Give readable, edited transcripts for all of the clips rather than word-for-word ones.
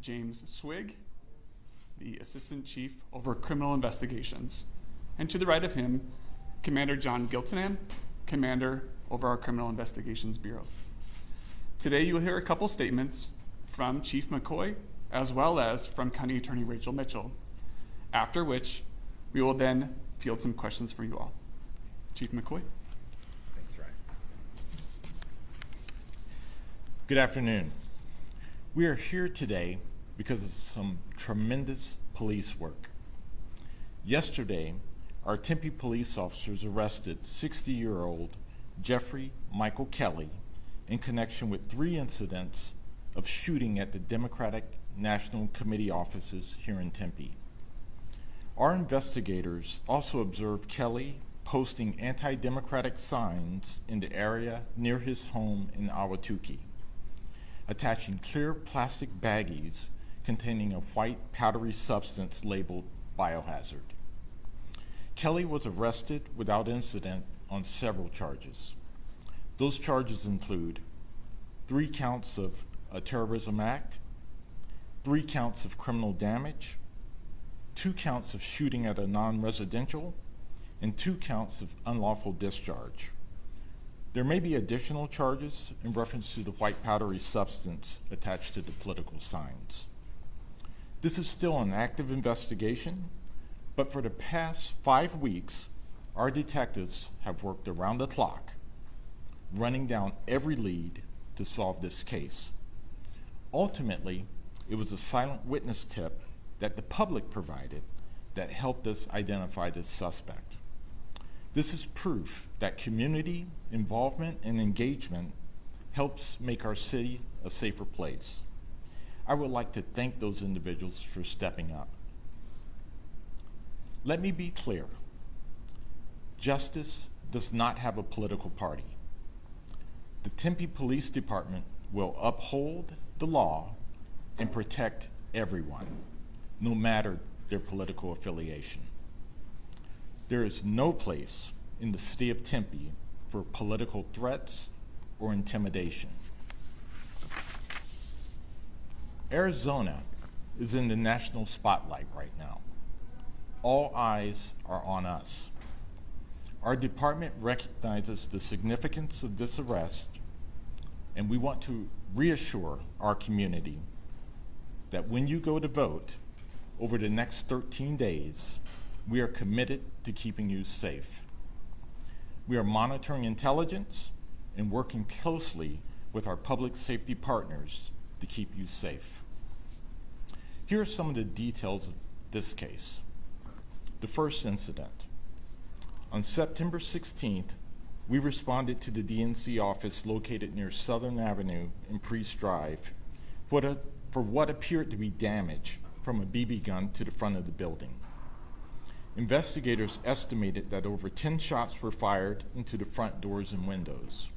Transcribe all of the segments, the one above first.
James Swig, the Assistant Chief over Criminal Investigations. And to the right of him, Commander John Giltinan, Commander over our Criminal Investigations Bureau. Today you will hear a couple statements from Chief McCoy as well as from County Attorney Rachel Mitchell, after which we will then field some questions for you all. Chief McCoy. Thanks, Ryan. Good afternoon. We are here today because of some tremendous police work. Yesterday, our Tempe police officers arrested 60-year-old Jeffrey Michael Kelly in connection with 3 incidents of shooting at the Democratic National Committee offices here in Tempe. Our investigators also observed Kelly posting anti-democratic signs in the area near his home in Ahwatukee, attaching clear plastic baggies containing a white powdery substance labeled biohazard. Kelly was arrested without incident on several charges. Those charges include 3 counts of a terrorism act, 3 counts of criminal damage, 2 counts of shooting at a non-residential, and 2 counts of unlawful discharge. There may be additional charges in reference to the white powdery substance attached to the political signs. This is still an active investigation, but for the past 5 weeks, our detectives have worked around the clock, running down every lead to solve this case. Ultimately, it was a silent witness tip that the public provided that helped us identify this suspect. This is proof that community involvement and engagement helps make our city a safer place. I would like to thank those individuals for stepping up. Let me be clear. Justice does not have a political party. The Tempe Police Department will uphold the law and protect everyone, no matter their political affiliation. There is no place in the city of Tempe for political threats or intimidation. Arizona is in the national spotlight right now. All eyes are on us. Our department recognizes the significance of this arrest, and we want to reassure our community that when you go to vote over the next 13 days, we are committed to keeping you safe. We are monitoring intelligence and working closely with our public safety partners to keep you safe. Here are some of the details of this case. The first incident. On September 16th, we responded to the DNC office located near Southern Avenue and Priest Drive for what appeared to be damage from a BB gun to the front of the building. Investigators estimated that over 10 shots were fired into the front doors and windows.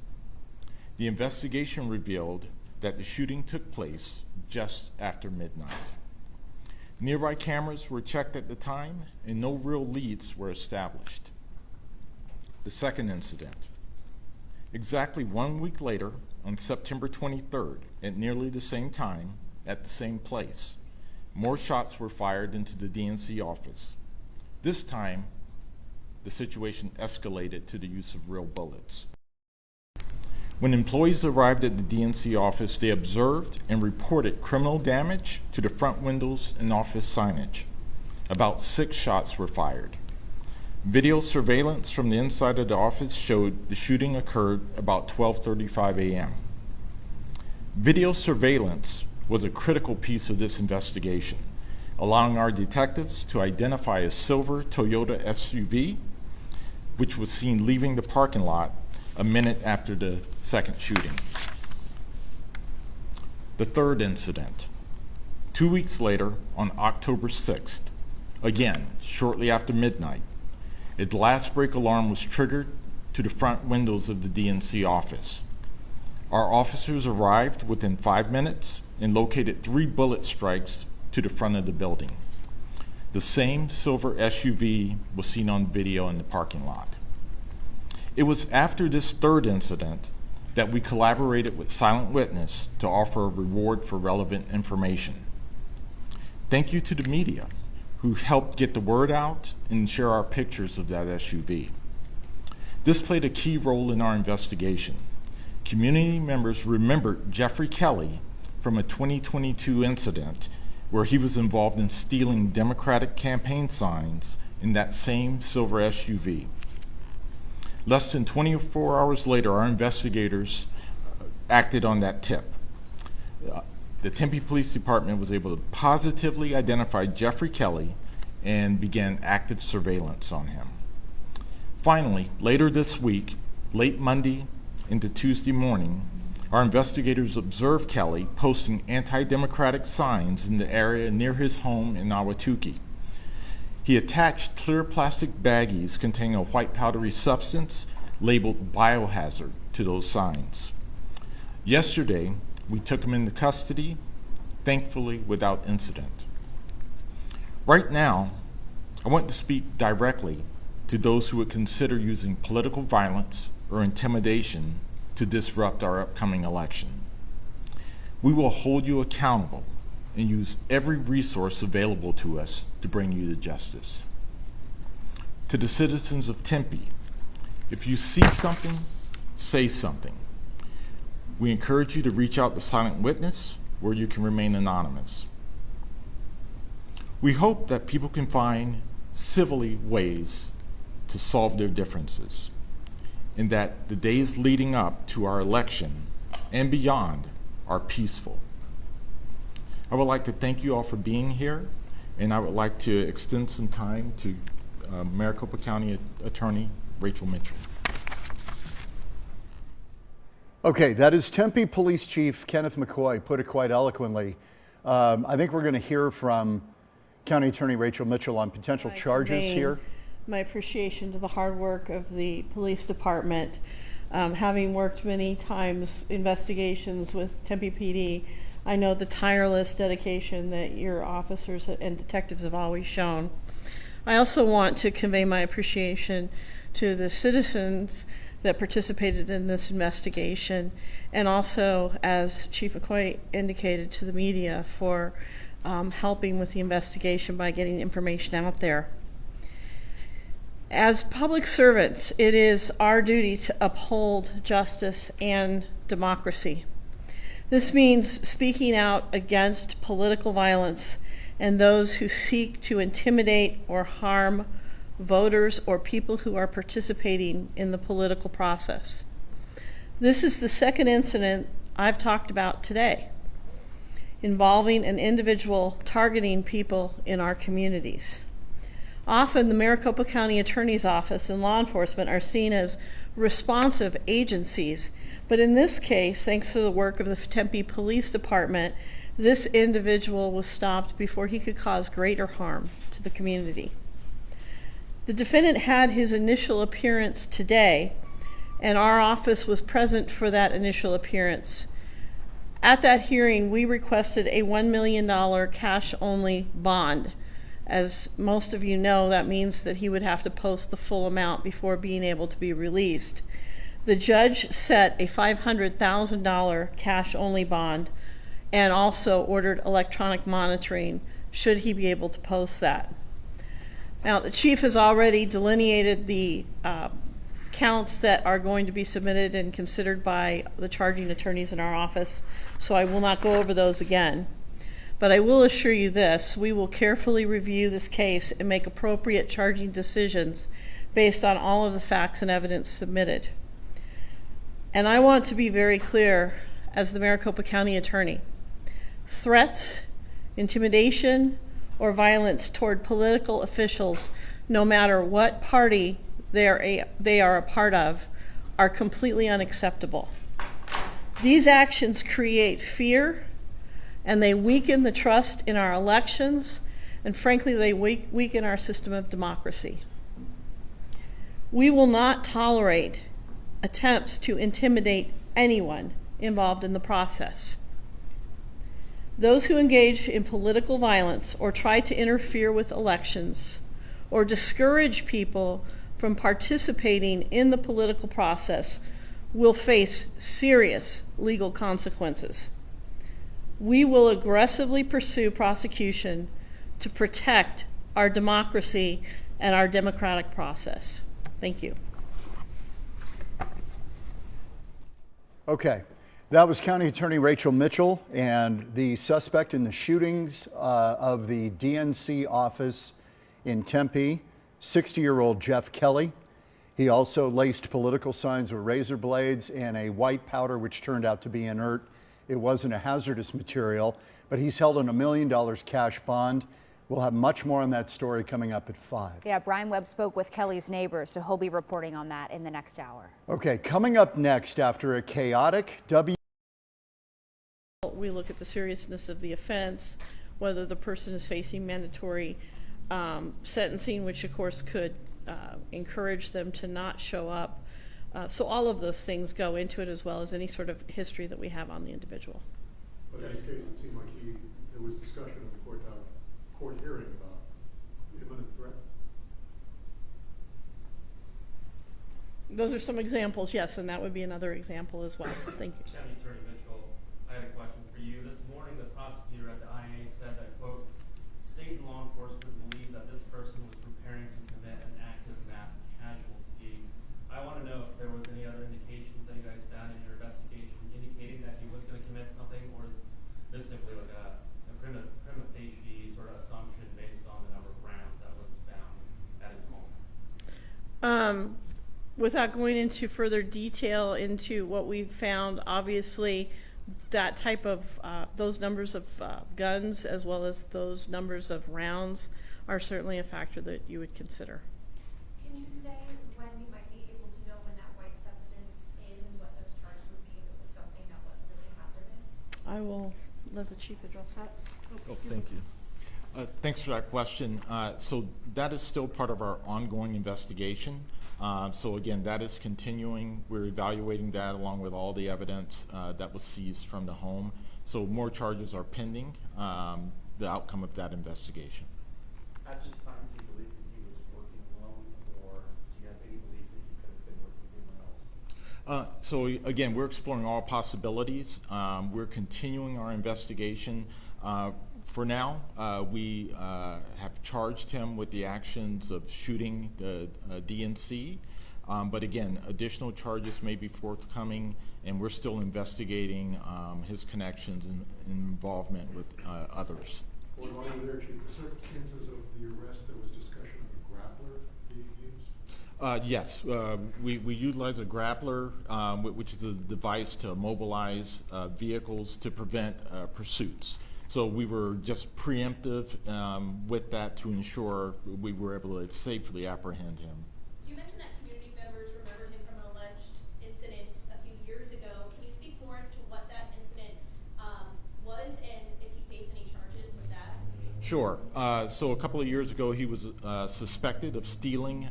The investigation revealed that the shooting took place just after midnight. Nearby cameras were checked at the time, and no real leads were established. The second incident. Exactly 1 week later, on September 23rd, at nearly the same time, at the same place, more shots were fired into the DNC office. This time, the situation escalated to the use of real bullets. When employees arrived at the DNC office, they observed and reported criminal damage to the front windows and office signage. About 6 shots were fired. Video surveillance from the inside of the office showed the shooting occurred about 12:35 a.m. Video surveillance was a critical piece of this investigation, allowing our detectives to identify a silver Toyota SUV, which was seen leaving the parking lot a minute after the second shooting. The third incident. 2 weeks later, on October 6th, again, shortly after midnight, a glass break alarm was triggered to the front windows of the DNC office. Our officers arrived within 5 minutes and located 3 bullet strikes to the front of the building. The same silver SUV was seen on video in the parking lot. It was after this third incident that we collaborated with Silent Witness to offer a reward for relevant information. Thank you to the media who helped get the word out and share our pictures of that SUV. This played a key role in our investigation. Community members remembered Jeffrey Kelly from a 2022 incident where he was involved in stealing Democratic campaign signs in that same silver SUV. Less than 24 hours later, our investigators acted on that tip. The Tempe Police Department was able to positively identify Jeffrey Kelly and began active surveillance on him. Finally, later this week, late Monday into Tuesday morning, our investigators observed Kelly posting anti-democratic signs in the area near his home in Ahwatukee. He attached clear plastic baggies containing a white powdery substance labeled biohazard to those signs. Yesterday, we took him into custody, thankfully without incident. Right now, I want to speak directly to those who would consider using political violence or intimidation to disrupt our upcoming election. We will hold you accountable and use every resource available to us to bring you to justice. To the citizens of Tempe, if you see something, say something. We encourage you to reach out to Silent Witness, where you can remain anonymous. We hope that people can find civilly ways to solve their differences, and that the days leading up to our election and beyond are peaceful. I would like to thank you all for being here, and I would like to extend some time to Maricopa County Attorney Rachel Mitchell. Okay, that is Tempe Police Chief Kenneth McCoy, put it quite eloquently. I think we're going to hear from County Attorney Rachel Mitchell on potential charges here. My appreciation to the hard work of the police department. Having worked many times investigations with Tempe PD, I know the tireless dedication that your officers and detectives have always shown. I also want to convey my appreciation to the citizens that participated in this investigation, and also, as Chief McCoy indicated, to the media for helping with the investigation by getting information out there. As public servants, it is our duty to uphold justice and democracy. This means speaking out against political violence and those who seek to intimidate or harm voters or people who are participating in the political process. This is the second incident I've talked about today involving an individual targeting people in our communities. Often the Maricopa County Attorney's Office and law enforcement are seen as responsive agencies, but in this case, thanks to the work of the Tempe Police Department, this individual was stopped before he could cause greater harm to the community. The defendant had his initial appearance today, and our office was present for that initial appearance. At that hearing, we requested a $1 million cash-only bond. As most of you know, that means that he would have to post the full amount before being able to be released. The judge set a $500,000 cash-only bond and also ordered electronic monitoring should he be able to post that. Now, the chief has already delineated the counts that are going to be submitted and considered by the charging attorneys in our office, so I will not go over those again. But I will assure you this: we will carefully review this case and make appropriate charging decisions based on all of the facts and evidence submitted. And I want to be very clear as the Maricopa County Attorney. Threats, intimidation, or violence toward political officials, no matter what party they are a part of, are completely unacceptable. These actions create fear, and they weaken the trust in our elections, and frankly, they weaken our system of democracy. We will not tolerate attempts to intimidate anyone involved in the process. Those who engage in political violence or try to interfere with elections or discourage people from participating in the political process will face serious legal consequences. We will aggressively pursue prosecution to protect our democracy and our democratic process. Thank you. Okay, that was County Attorney Rachel Mitchell, and the suspect in the shootings of the DNC office in Tempe, 60-year-old Jeff Kelly. He also laced political signs with razor blades and a white powder which turned out to be inert. It wasn't a hazardous material, but he's held on $1 million cash bond. We'll have much more on that story coming up at 5. Yeah, Brian Webb spoke with Kelly's neighbors, so he'll be reporting on that in the next hour. Okay, coming up next, after a chaotic We look at the seriousness of the offense, whether the person is facing mandatory sentencing, which of course could encourage them to not show up. So all of those things go into it, as well as any sort of history that we have on the individual. But in this case, it seemed like there was discussion in the court hearing about imminent threat. Those are some examples, yes, and that would be another example as well. Thank you. County Attorney Mitchell, I had a question for you. This morning, the prosecutor at the IA said that, quote, state and law enforcement believe that this person was preparing to commit an active mass casualty. I want to know if there was any other indications that you guys found in your investigation indicating that he was going to commit something, or is this simply like a prima facie sort of assumption based on the number of rounds that was found at his home? Without going into further detail into what we've found, obviously that type of, those numbers of guns as well as those numbers of rounds are certainly a factor that you would consider. Can you say when we might be able to know when that white substance is and what those charges would be if it was something that was really hazardous? I will let the chief address that. Oh, thank you. Thanks for that question. So that is still part of our ongoing investigation. So again, that is continuing. We're evaluating that along with all the evidence that was seized from the home. So more charges are pending, the outcome of that investigation. At this time, do you believe that he was working alone, or do you have any belief that he could have been working with anyone else? So again, we're exploring all possibilities. We're continuing our investigation. For now, we have charged him with the actions of shooting the DNC. But again, additional charges may be forthcoming, and we're still investigating his connections and involvement with others. Or while you were there, Chief, the circumstances of the arrest, there was discussion of a grappler being used? Yes, we utilize a grappler, which is a device to mobilize vehicles to prevent pursuits. So we were just preemptive with that to ensure we were able to safely apprehend him. You mentioned that community members remembered him from an alleged incident a few years ago. Can you speak more as to what that incident was and if he faced any charges with that? Sure. So a couple of years ago, he was suspected of stealing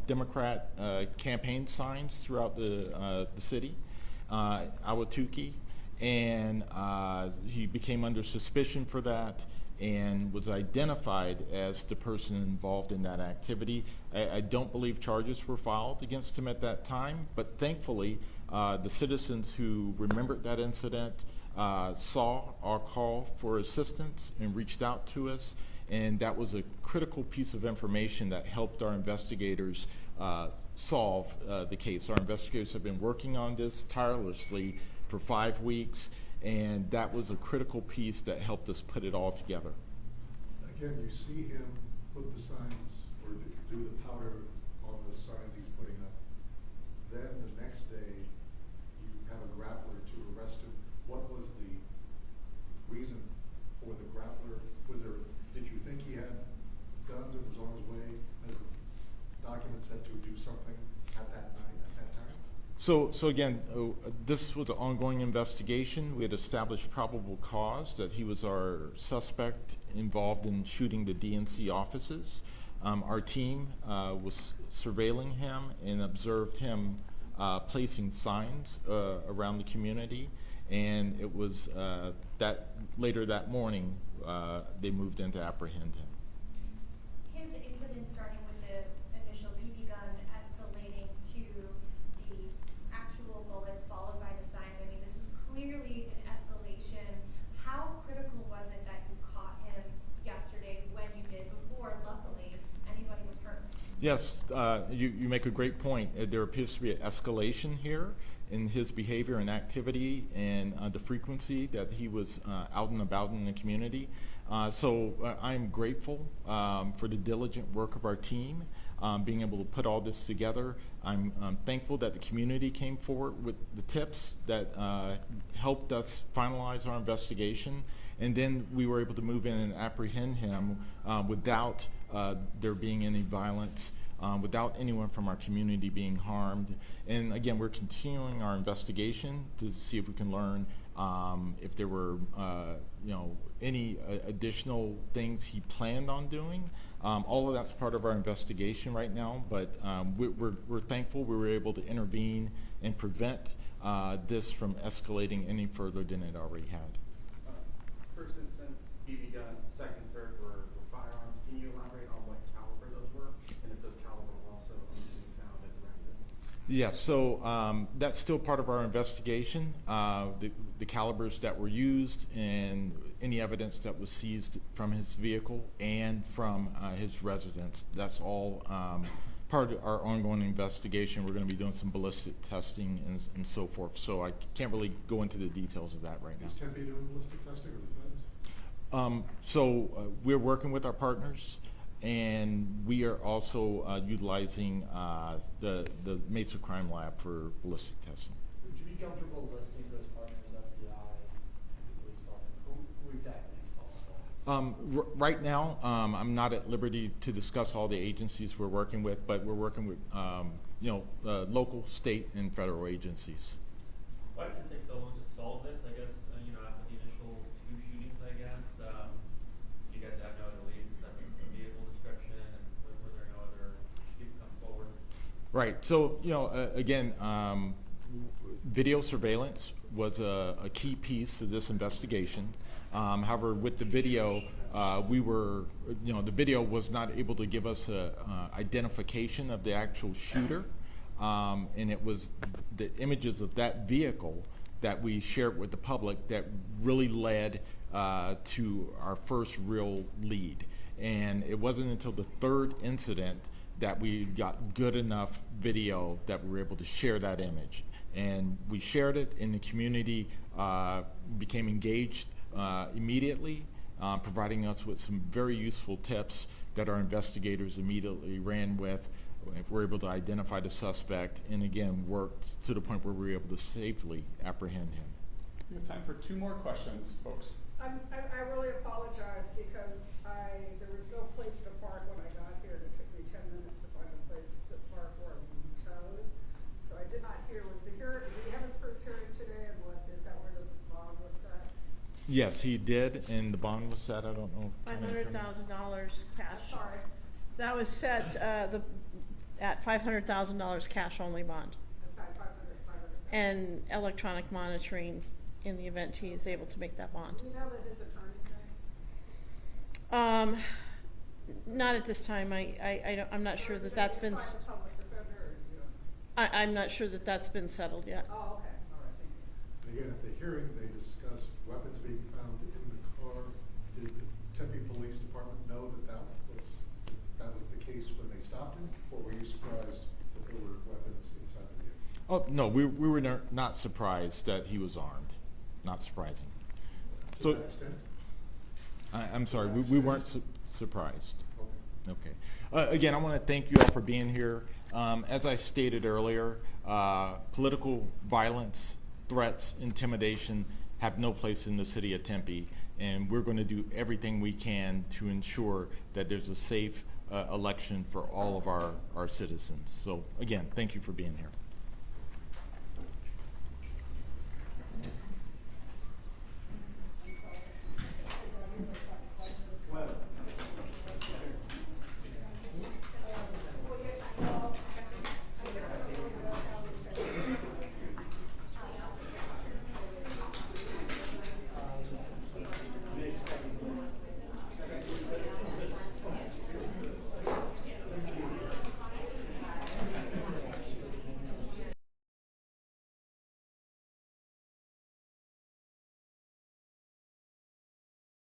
Democrat campaign signs throughout the city, Ahwatukee. And he became under suspicion for that and was identified as the person involved in that activity. I don't believe charges were filed against him at that time, but thankfully the citizens who remembered that incident saw our call for assistance and reached out to us, and that was a critical piece of information that helped our investigators solve the case. Our investigators have been working on this tirelessly for 5 weeks, and that was a critical piece that helped us put it all together. Again, you see him put the signs or do the powder on the signs he's putting up. Then the next day, you have a grappler to arrest him. What was the reason for the grappler? Did you think he had guns and was on his way, as the document said, to do something at that night, at that time? So again, this was an ongoing investigation. We had established probable cause that he was our suspect involved in shooting the DNC offices. Our team was surveilling him and observed him placing signs around the community, and it was that later that morning they moved in to apprehend him. His incident starting with the initial BB gun escalating to the actual bullets followed by the signs. I mean, this was clearly an escalation. How critical was it that you caught him yesterday when Yes, you make a great point. There appears to be an escalation here in his behavior and activity and the frequency that he was out and about in the community. So I'm grateful for the diligent work of our team, being able to put all this together. I'm thankful that the community came forward with the tips that helped us finalize our investigation. And then we were able to move in and apprehend him without there being any violence, without anyone from our community being harmed. And again, we're continuing our investigation to see if we can learn if there were any additional things he planned on doing. All of that's part of our investigation right now, but we're thankful we were able to intervene and prevent this from escalating any further than it already had. First incident, BB gun, second, third were firearms. Can you elaborate on what caliber those were, and if those caliber were also being found at the residence? Yeah, so that's still part of our investigation. The calibers that were used and any evidence that was seized from his vehicle and from his residence, that's all part of our ongoing investigation. We're going to be doing some ballistic testing and so forth. So I can't really go into the details of that right now. Is Tempe doing ballistic testing or the feds? We're working with our partners, and we are also utilizing the Mesa Crime Lab for ballistic testing. Would you be comfortable listing those partners, FBI, Tempe Police Department? Who exactly is involved? Right now, I'm not at liberty to discuss all the agencies we're working with, but we're working with local, state, and federal agencies. Why did it take so long to solve this? I guess after the initial 2 shootings, I guess you guys have no other leads except for the vehicle description, and were there no other people come forward? Right. So again, video surveillance was a key piece of this investigation. However, with the video, the video was not able to give us a identification of the actual shooter, and it was the images of that vehicle that we shared with the public that really led to our first real lead. And it wasn't until the 3rd incident that we got good enough video that we were able to share that image. And we shared it, and the community became engaged immediately, providing us with some very useful tips that our investigators immediately ran with. We're able to identify the suspect, and again, worked to the point where we were able to safely apprehend him. We have time for 2 more questions, folks. I really apologize because there was no place to park when I got here. It took me 10 minutes to find a place to park where I'm being towed. So I did not hear. Did he have his first hearing today, and is that where the bond was set? Yes, he did, and the bond was set. I don't know. $500,000 cash. Sorry. That was set at $500,000 cash only bond. Okay, 500. And electronic monitoring in the event he is able to make that bond. Do you know that his attorney's name? Not at this time. I'm not sure that that's been. Public defender, or you know? I'm not sure that that's been settled yet. Oh, okay. All right, thank you. Again, at the hearing, they discussed weapons being found in the car. Did the Tempe Police Department know that was the case when they stopped him, or were you surprised that there were weapons inside the vehicle? Oh no, we were not surprised that he was armed. Not surprising. To that extent? I'm sorry, we weren't surprised. Okay. Okay. Again, I want to thank you all for being here. As I stated earlier, political violence, threats, intimidation have no place in the city of Tempe, and we're going to do everything we can to ensure that there's a safe election for all of our citizens. So again, thank you for being here.